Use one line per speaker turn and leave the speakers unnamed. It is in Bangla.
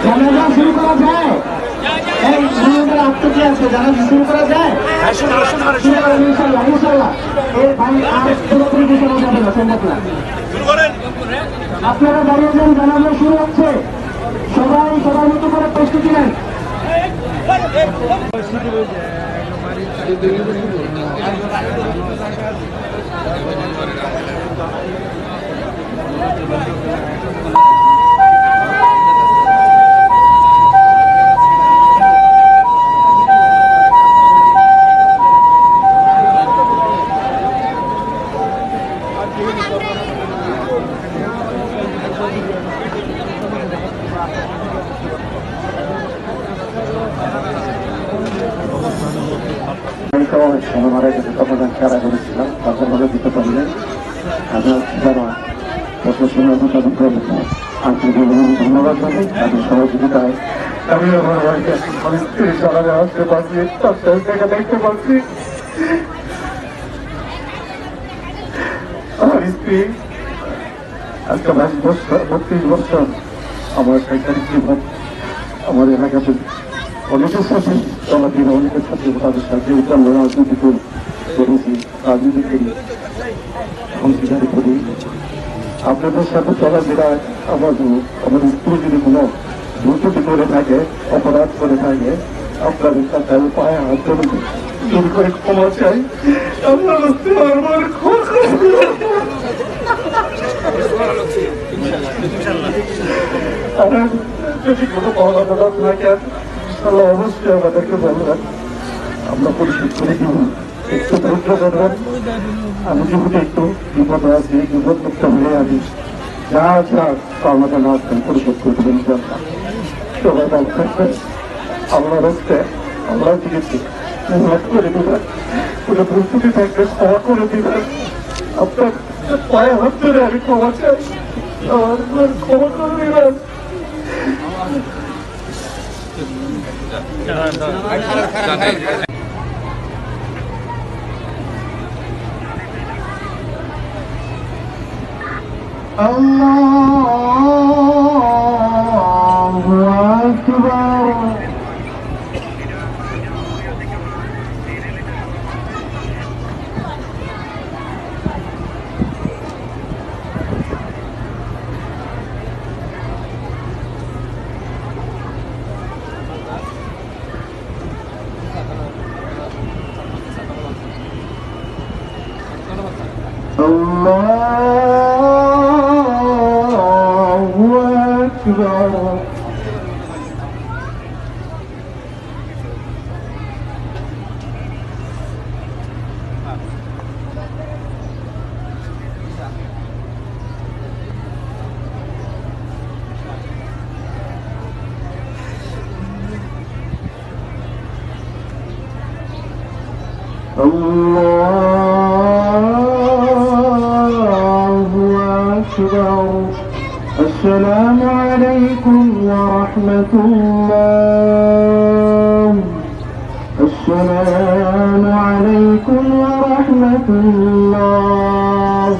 জানাজা শুরু করা যায়? এই মুসলিমদের আত্মীয় আছে, জানাজা শুরু করা যায়? ইনশাআল্লাহ ইনশাআল্লাহ। এই ভাই আর পুরোপুরি ঘোষণা যাবে না, সম্ভব না। আপনারা দাঁড়িয়ে যান, জানাজা শুরু হচ্ছে। সবাই সবার মতো করে প্রস্তুতি নেন। খেলা করেছিলাম, তাদের মধ্যে দিতে পারলেন যারা প্রশাসনের আন্তরিক ধন্যবাদ জানাই তাদের সহযোগিতায়। আমি আমার ভাইকে চালানে আসতে পারছি, তার থেকে দেখতে পাচ্ছি। আমার স্ত্রী আজকে 32 বছর আমার সাংসারিক জীবন আমার এলাকাতে অনেকের সাথে চলাফেরা, অনেকের সাথে তাদের সাথে রাজনীতি করেছি, রাজনীতি করি, অংশীদারি করি। আপনাদের সাথে চলাফেরায় আমার স্ত্রী যদি কোনো দুর্নীতি করে থাকে, অপরাধ করে থাকে, আপনাদের কাছে পায়ে হাত ধরে জোর করে ক্ষমা চাই। যদি কোনো অপরাধ থাকে তাহলে অবশ্যই আমাদেরকে বলবেন, আমরা পরিশোধ করে দিব। একটু ধৈর্য ধরবেন। আমি যেহেতু একটু বিপদ আছি, বিপদ মুক্ত হয়ে আমি যা যা আমাদের না পরিশোধ করে দেবেন। সবাই ভালো থাকবেন। আমরা রাস্তে আমরা দিয়েছি মাফ করে দেবেন, কোনো প্রস্তুতি থাকলে ক্ষমা করে দেবেন। আপনার পায়ে হাত ধরে আমি ক্ষমা চাই, আমার ক্ষমা করে দেবেন। আল্লাহু আকবার। Allahu Akbar. السلام عليكم ورحمة الله. السلام عليكم ورحمة الله.